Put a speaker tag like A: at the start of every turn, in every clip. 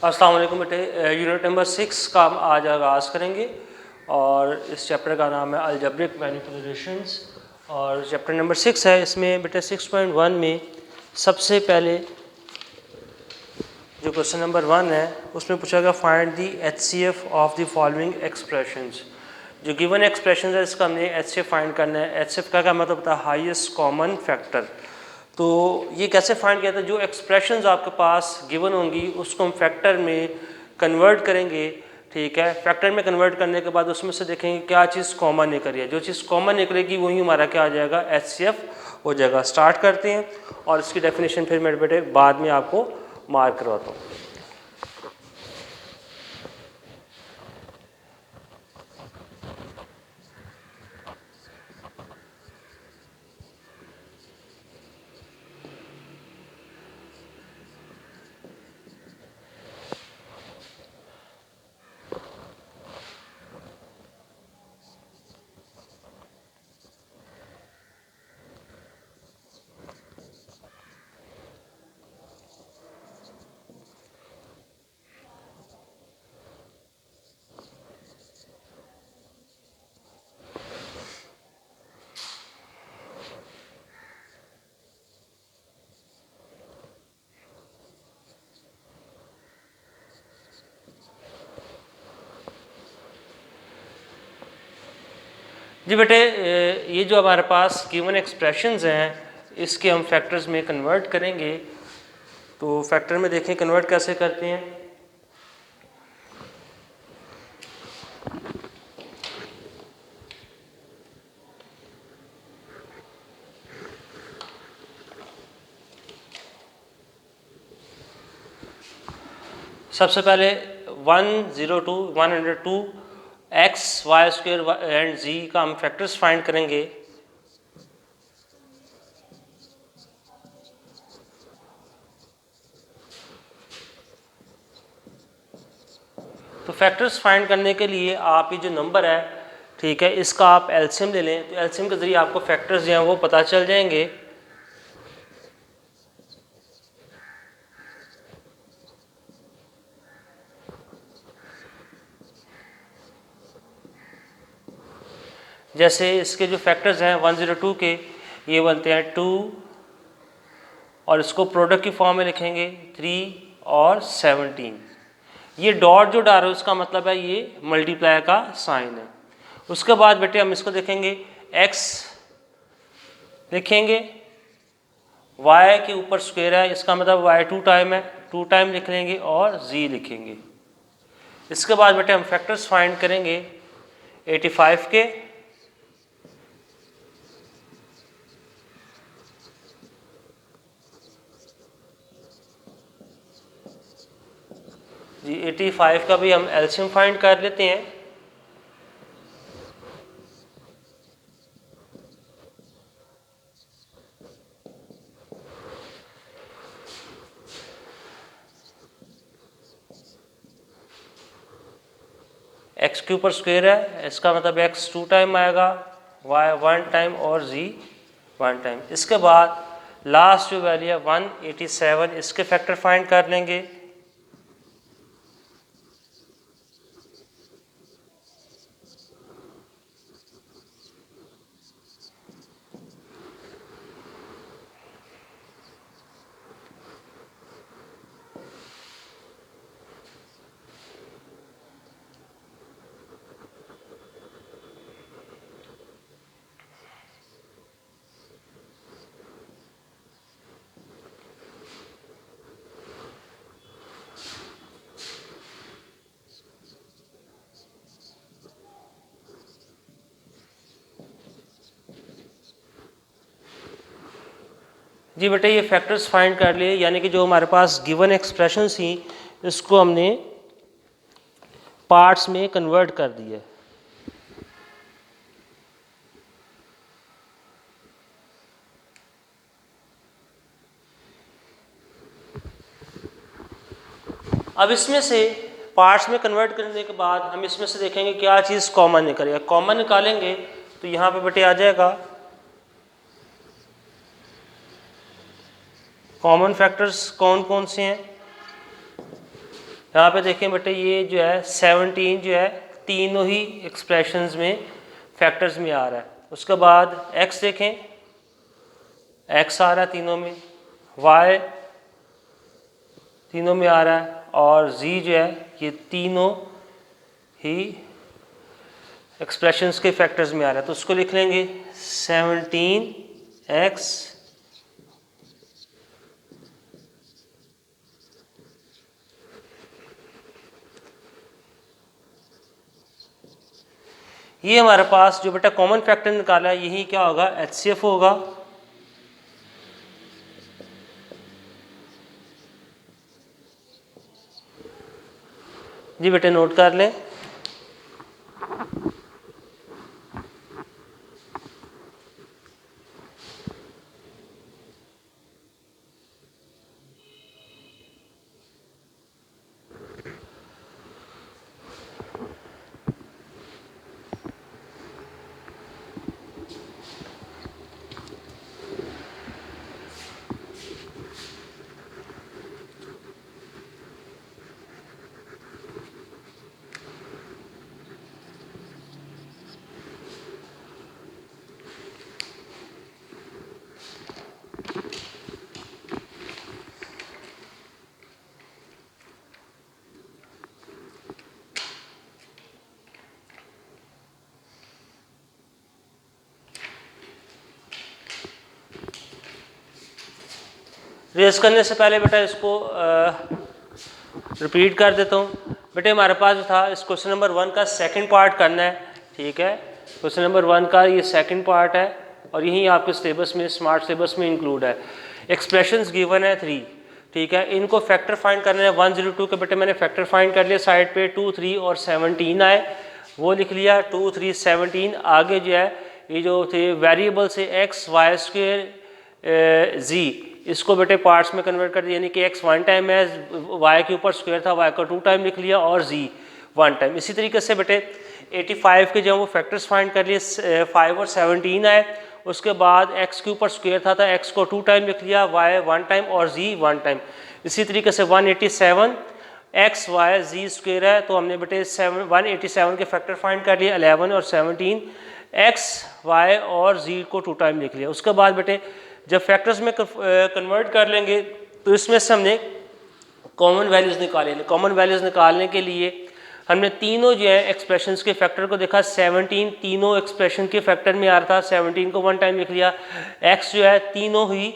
A: अस्सलाम वालेकुम बेटे, यूनिट नंबर 6 का हम आज आगाज़ करेंगे और इस चैप्टर का नाम है अलजेब्रिक मैनिपुलेशंस और चैप्टर नंबर 6 है। इसमें बेटे 6.1 में सबसे पहले जो क्वेश्चन नंबर 1 है उसमें पूछा गया find the HCF of the following expressions. जो गिवन एक्सप्रेशन है इसका हमने HCF फाइंड करना है। HCF का क्या मतलब होता है? Highest common factor. तो ये कैसे फाइंड किया था? जो एक्सप्रेशंस आपके पास गिवन होंगी उसको हम फैक्टर में कन्वर्ट करेंगे, ठीक है। फैक्टर में कन्वर्ट करने के बाद उसमें से देखेंगे क्या चीज़ कॉमन निकल रही है। जो चीज़ कॉमन निकलेगी वही हमारा क्या आ जाएगा? HCF हो जाएगा। स्टार्ट करते हैं और इसकी डेफिनेशन फिर मेरे बेटे बाद में आपको मार्क करवाता हूँ। जी बेटे, ये जो हमारे पास गिवन एक्सप्रेशंस हैं इसके हम फैक्टर्स में कन्वर्ट करेंगे। तो फैक्टर में देखें कन्वर्ट कैसे करते हैं। सबसे पहले 102 x y square and z का हम फैक्टर्स फाइंड करेंगे। तो फैक्टर्स फाइंड करने के लिए आप ये जो नंबर है, ठीक है, इसका आप एलसीएम ले लें। तो एलसीएम के जरिए आपको फैक्टर्स जो हैं वो पता चल जाएंगे। जैसे इसके जो फैक्टर्स हैं 102 के, ये बनते हैं 2 और इसको प्रोडक्ट की फॉर्म में लिखेंगे 3 और 17। ये डॉट जो डाल रहे हो उसका मतलब है ये मल्टीप्लाई का साइन है। उसके बाद बेटे हम इसको देखेंगे, x लिखेंगे, y के ऊपर स्क्वायर है इसका मतलब y 2 टाइम है, 2 टाइम लिख लेंगे और z लिखेंगे। इसके बाद बेटे हम फैक्टर्स फाइंड करेंगे 85 के, जी 85 का भी हम एलसीएम फाइंड कर लेते हैं। x के ऊपर स्क्वायर है इसका मतलब x 2 टाइम आएगा, y 1 टाइम और z 1 टाइम। इसके बाद लास्ट जो वैल्यू है 187, इसके फैक्टर फाइंड कर लेंगे। जी बेटे ये फैक्टर्स फाइंड कर लिए, यानी कि जो हमारे पास गिवन एक्सप्रेशन थी इसको हमने पार्ट्स में कन्वर्ट कर दिया। अब इसमें से पार्ट्स में कन्वर्ट करने के बाद हम इसमें से देखेंगे क्या चीज़ कॉमन निकलेगा। कॉमन निकालेंगे तो यहाँ पे बेटे आ जाएगा कॉमन फैक्टर्स कौन कौन से हैं? यहाँ पे देखें बेटे, ये जो है 17 जो है तीनों ही एक्सप्रेशंस में फैक्टर्स में आ रहा है। उसके बाद x देखें, x आ रहा है तीनों में, y तीनों में आ रहा है, और z जो है ये तीनों ही एक्सप्रेशंस के फैक्टर्स में आ रहा है। तो उसको लिख लेंगे 17x ये हमारे पास जो बेटा कॉमन फैक्टर निकाला है, यही क्या होगा, HCF होगा। जी बेटे नोट कर लें। रेस करने से पहले बेटा इसको रिपीट कर देता हूँ। बेटे हमारे पास जो था इस क्वेश्चन नंबर 1 का सेकंड पार्ट करना है, ठीक है। क्वेश्चन नंबर 1 का ये सेकंड पार्ट है और यही आपके सिलेबस में, स्मार्ट सिलेबस में इंक्लूड है। एक्सप्रेशंस गिवन है 3, ठीक है। इनको फैक्टर फाइंड करना है 102 के। बेटे मैंने फैक्टर फाइंड कर लिया, साइड पे 2, 3 और 17 आए, वो लिख लिया 2, 3, 17। आगे जो है ये जो थे वेरिएबल से x, y स्क्वेयर, z, इसको बेटे पार्ट्स में कन्वर्ट कर दिया, यानी कि x 1 टाइम है, y के ऊपर स्क्वायर था, y का 2 टाइम लिख लिया, और z 1 टाइम। इसी तरीके से बेटे 85 के जो वो फैक्टर्स फाइंड कर लिए, 5 और 17 आए। उसके बाद x के ऊपर स्क्वायर था, x को 2 टाइम लिख लिया, y 1 टाइम और z 1 टाइम। इसी तरीके से 187 x, y, z स्क्वायर है, तो हमने बेटे 187 के फैक्टर फाइंड कर लिए, 11 और 17, x, y और z को 2 टाइम लिख लिया। उसके बाद बेटे जब फैक्टर्स में कन्वर्ट कर लेंगे तो इसमें से हमने कॉमन वैल्यूज़ निकालेंगे। कॉमन वैल्यूज़ निकालने के लिए हमने तीनों जो है एक्सप्रेशंस के फैक्टर को देखा। 17 तीनों एक्सप्रेशन के फैक्टर में आ रहा था, 17 को 1 टाइम लिख लिया। x जो है तीनों ही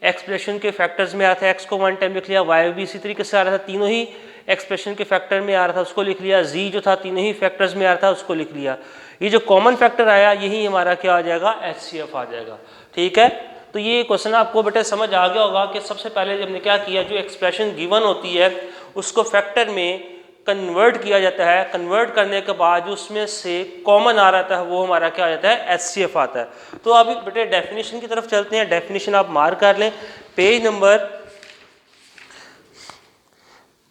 A: एक्सप्रेशन के फैक्टर्स में आ रहा था, x को 1 टाइम लिख लिया। y भी इसी तरीके से आ रहा था, तीनों ही एक्सप्रेशन के फैक्टर में आ रहा था, उसको लिख लिया। z जो था तीनों ही फैक्टर्स में आ रहा था, उसको लिख लिया। ये जो कॉमन फैक्टर आया यही हमारा क्या आ जाएगा, HCF आ जाएगा, ठीक है। तो ये क्वेश्चन आपको बेटे समझ आ गया होगा कि सबसे पहले हमने क्या किया, जो एक्सप्रेशन गिवन होती है उसको फैक्टर में कन्वर्ट किया जाता है। कन्वर्ट करने के बाद जो उसमें से कॉमन आ रहा है वो हमारा क्या आ जाता है, HCF आता है। तो अभी बेटे डेफिनेशन की तरफ चलते हैं। डेफिनेशन आप मार्क कर लें, पेज नंबर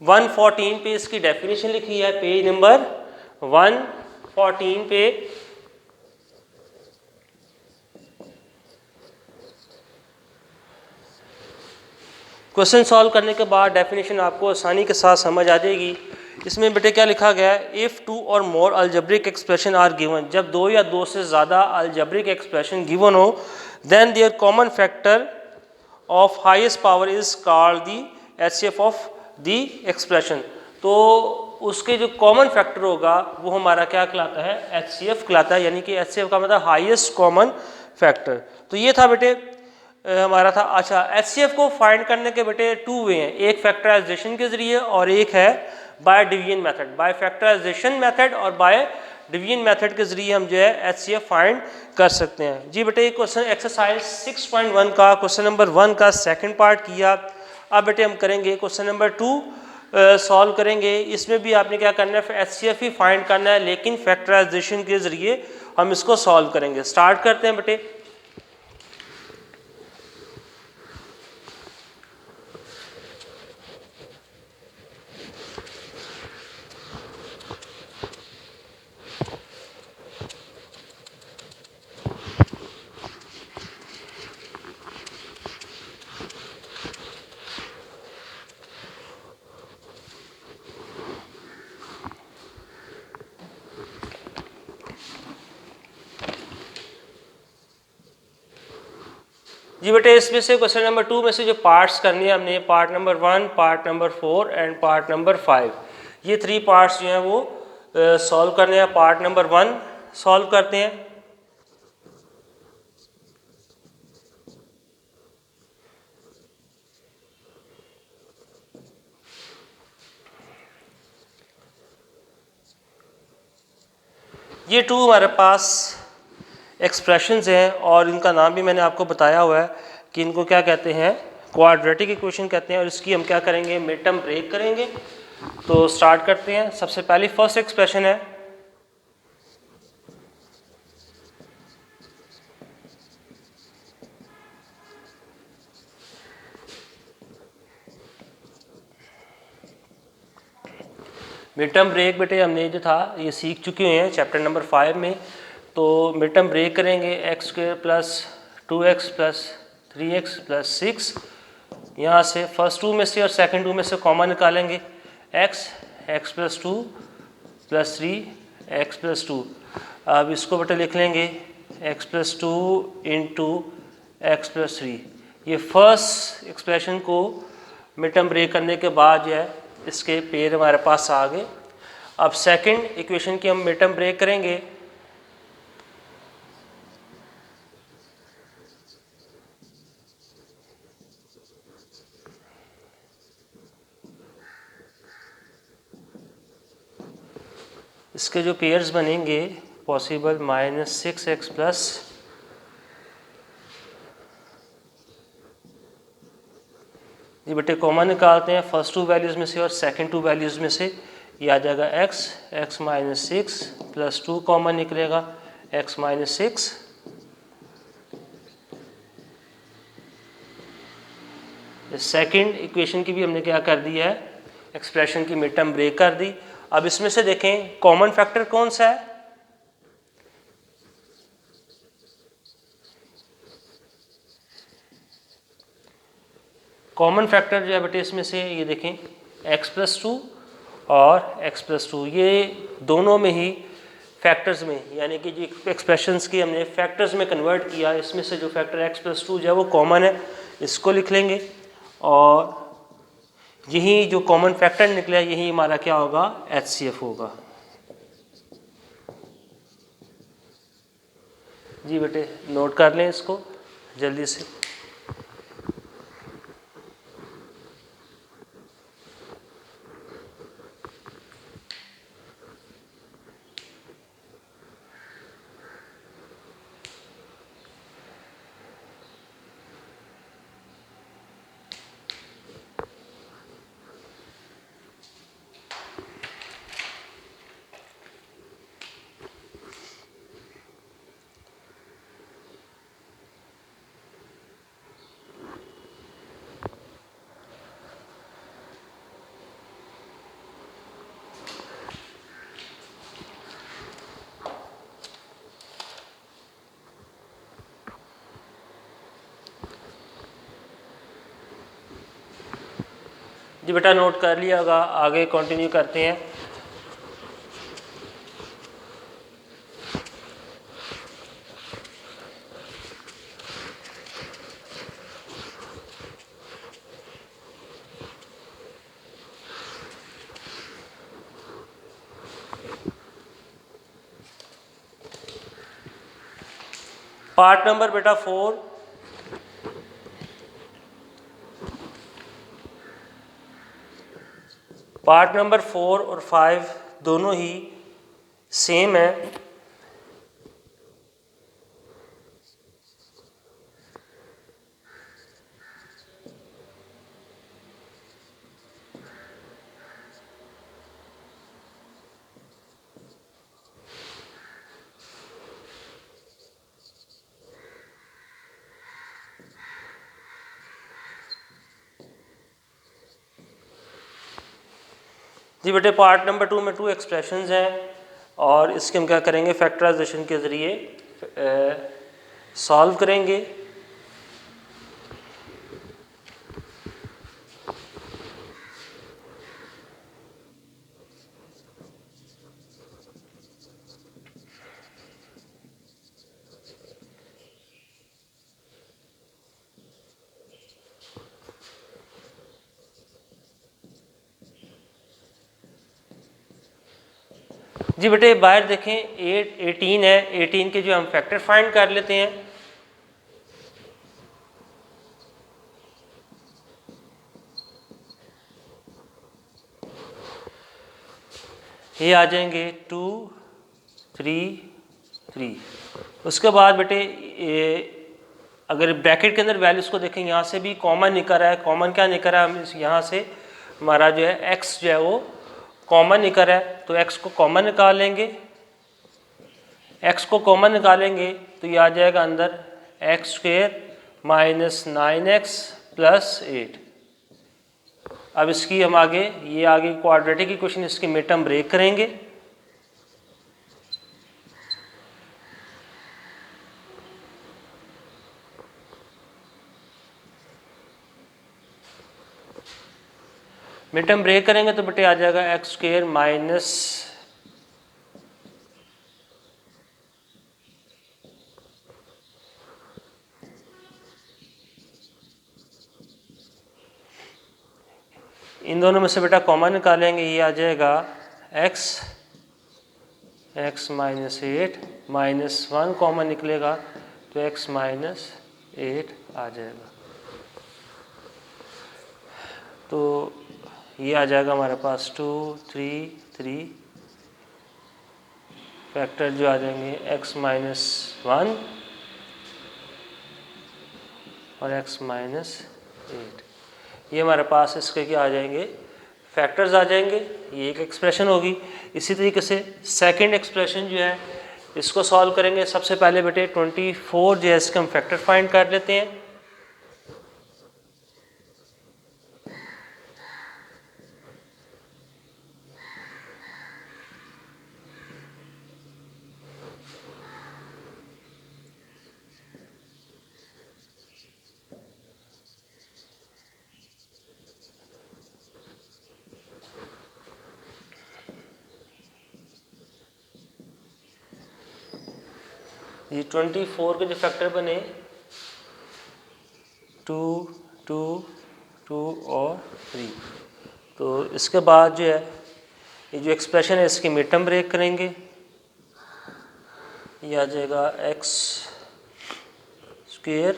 A: 114 पे इसकी डेफिनेशन लिखी है। पेज नंबर 114 पे क्वेश्चन सॉल्व करने के बाद डेफिनेशन आपको आसानी के साथ समझ आ जाएगी। इसमें बेटे क्या लिखा गया है, इफ़ 2 और more algebraic expression are given, जब 2 या 2 से ज़्यादा अलजेब्रिक एक्सप्रेशन गिवन हो, then there common factor of highest power is called the HCF of the expression. तो उसके जो कॉमन फैक्टर होगा वो हमारा क्या कहलाता है, HCF कहलाता है, यानी कि HCF का मतलब हाईएस्ट कॉमन फैक्टर। तो ये था बेटे हमारा था। अच्छा, HCF को फाइंड करने के बेटे 2 वे हैं, एक फैक्टराइजेशन के जरिए और एक है by division method. By factorization method और बाय डिवीजन मेथड के जरिए हम जो है HCF फाइंड कर सकते हैं। जी बेटे ये क्वेश्चन एक्सरसाइज 6.1 का क्वेश्चन नंबर 1 का सेकंड पार्ट किया। अब बेटे हम करेंगे क्वेश्चन नंबर 2 सॉल्व करेंगे। इसमें भी आपने क्या करना है, HCF ही फाइंड करना है, लेकिन फैक्टराइजेशन के जरिए हम इसको सॉल्व करेंगे। स्टार्ट करते हैं बेटे। जी बेटे इसमें से क्वेश्चन नंबर 2 में से जो पार्ट्स करनी है हमने, part number 1, part number 4 and part number 5, ये 3 पार्ट्स जो हैं वो सॉल्व करने हैं। पार्ट नंबर 1 सॉल्व करते हैं। ये 2 हमारे पास एक्सप्रेशंस हैं और इनका नाम भी मैंने आपको बताया हुआ है कि इनको क्या कहते हैं, क्वाड्रेटिक इक्वेशन कहते हैं। और इसकी हम क्या करेंगे, मिड टर्म ब्रेक करेंगे। तो स्टार्ट करते हैं। सबसे पहली फर्स्ट एक्सप्रेशन है मिड टर्म ब्रेक। बेटे हमने जो था ये सीख चुके हुए हैं चैप्टर नंबर 5 में। तो मिड टर्म ब्रेक करेंगे, x² plus 2x plus 3x plus 6। यहाँ से फर्स्ट 2 में से और सेकंड 2 में से कॉमन निकालेंगे, x plus 2 plus 3 x plus 2। अब इसको बेटे लिख लेंगे x plus 2 into x plus 3। ये फर्स्ट एक्सप्रेशन को मिड टर्म ब्रेक करने के बाद जो है इसके पेयर हमारे पास आ गए। अब सेकंड इक्वेशन की हम मिड टर्म ब्रेक करेंगे। इसके जो पेयर्स बनेंगे पॉसिबल -6x प्लस ये बेटे कॉमन निकालते हैं फर्स्ट 2 वैल्यूज़ में से और सेकंड 2 वैल्यूज़ में से। ये आ जाएगा x माइनस 6 प्लस 2 कॉमन निकलेगा x माइनस 6। सेकंड इक्वेशन की भी हमने क्या कर दी है, एक्सप्रेशन की मिड टर्म ब्रेक कर दी। अब इसमें से देखें कॉमन फैक्टर कौन सा है, कॉमन फैक्टर जो है बेटे इसमें से ये देखें x प्लस 2 और x प्लस 2, ये दोनों में ही फैक्टर्स में यानी कि जो एक्सप्रेशंस की हमने फैक्टर्स में कन्वर्ट किया, इसमें से जो फैक्टर x प्लस 2 जो है वो कॉमन है, इसको लिख लेंगे। और यही जो कॉमन फैक्टर निकला यही हमारा क्या होगा, HCF होगा। जी बेटे नोट कर लें इसको जल्दी से। जी बेटा नोट कर लिया होगा, आगे कंटिन्यू करते हैं। पार्ट नंबर बेटा 4, पार्ट नंबर 4 और 5 दोनों ही सेम है। जी बेटे पार्ट नंबर 2 में 2 एक्सप्रेशंस हैं और इसके हम क्या करेंगे, फैक्टराइजेशन के ज़रिए सॉल्व करेंगे। जी बेटे बाहर देखें 18 है, 18 के जो हम फैक्टर फाइंड कर लेते हैं। ये आ जाएंगे 2 3 3। उसके बाद बेटे अगर ब्रैकेट के अंदर वैल्यूज़ को देखें, यहाँ से भी कॉमन निकल रहा है। कॉमन क्या निकल रहा है, हम यहाँ से हमारा जो है x जो है वो कॉमन निकल रहा है, तो x को कॉमन निकाल लेंगे। x को कॉमन निकालेंगे तो ये आ जाएगा अंदर x² माइनस 9x प्लस 8। अब इसकी हम आगे क्वाड्रेटिक इक्वेशन इसकी मिड टर्म ब्रेक करेंगे। मिड टर्म ब्रेक करेंगे तो बेटे आ जाएगा x² माइनस इन दोनों में से बेटा कॉमन निकालेंगे, ये आ जाएगा x माइनस 8 माइनस 1 कॉमन निकलेगा तो x माइनस 8 आ जाएगा। तो ये आ जाएगा हमारे पास 2 3 3 फैक्टर जो आ जाएंगे x माइनस 1 और x माइनस 8। ये हमारे पास इसके क्या आ जाएंगे, फैक्टर्स आ जाएंगे। ये एक एक्सप्रेशन होगी। इसी तरीके से सेकंड एक्सप्रेशन जो है इसको सॉल्व करेंगे। सबसे पहले बेटे 24 जो है इसके हम फैक्टर फाइंड कर लेते हैं। ये 24 के जो फैक्टर बने 2 2 2 और 3, तो इसके बाद जो है ये जो एक्सप्रेशन है इसकी मिड टर्म ब्रेक करेंगे। ये आ जाएगा x²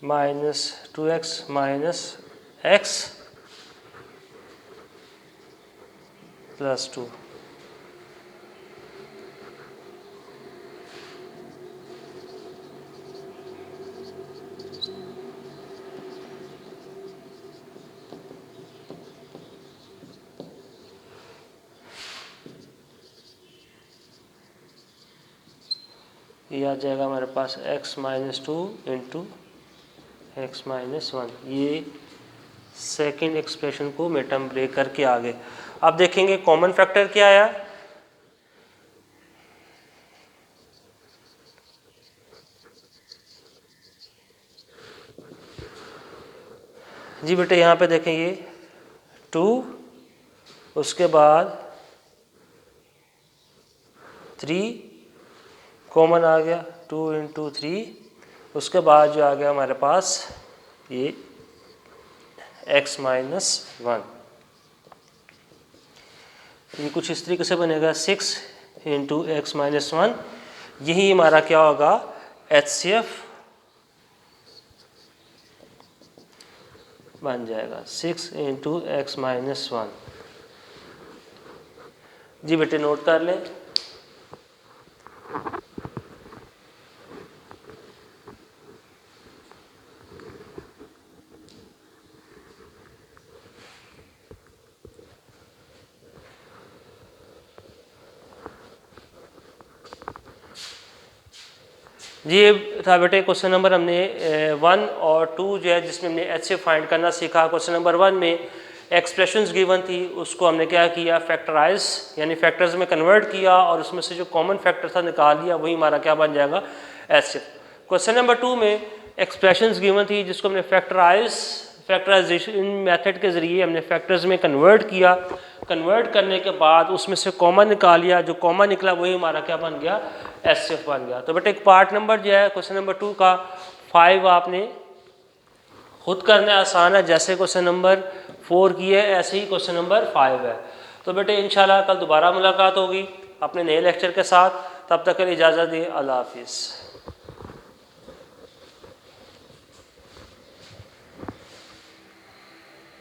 A: minus 2x minus x plus 2। ये आ जाएगा हमारे पास x minus 2 into x minus 1। ये सेकेंड एक्सप्रेशन को मिड टर्म ब्रेक करके आ गए। अब देखेंगे कॉमन फैक्टर क्या आया। जी बेटे यहाँ पे देखें ये 2, उसके बाद 3 कॉमन आ गया 2 इंटू 3, उसके बाद जो आ गया हमारे पास ये x माइनस 1। ये कुछ इस तरीके से बनेगा 6 इंटू एक्स माइनस 1। यही हमारा क्या होगा HCF बन जाएगा 6 इंटू एक्स माइनस 1। जी बेटे नोट कर लें। जी ये था बेटे क्वेश्चन नंबर हमने 1 और 2 जो है जिसमें हमने HCF फाइंड करना सीखा। क्वेश्चन नंबर 1 में एक्सप्रेशंस गिवन थी, उसको हमने क्या किया फैक्टराइज यानी फैक्टर्स में कन्वर्ट किया और उसमें से जो कॉमन फैक्टर था निकाल लिया, वही हमारा क्या बन जाएगा HCF। क्वेश्चन नंबर 2 में एक्सप्रेशंस गिवन थी जिसको हमने फैक्टराइजेशन मेथड के ज़रिए हमने फैक्टर्स में कन्वर्ट किया। कन्वर्ट करने के बाद उसमें से कॉमन निकाल लिया, जो कॉमन निकला वही हमारा क्या बन गया HCF बन गया। तो बेटे एक पार्ट नंबर जो है क्वेश्चन नंबर 2 का 5 आपने खुद करना है, आसान है। जैसे क्वेश्चन नंबर 4 की है ऐसे ही क्वेश्चन नंबर 5 है। तो बेटे इंशाल्लाह कल दोबारा मुलाकात होगी अपने नए लेक्चर के साथ। तब तक के लिए इजाज़त दी। अल्लाह हाफिज़।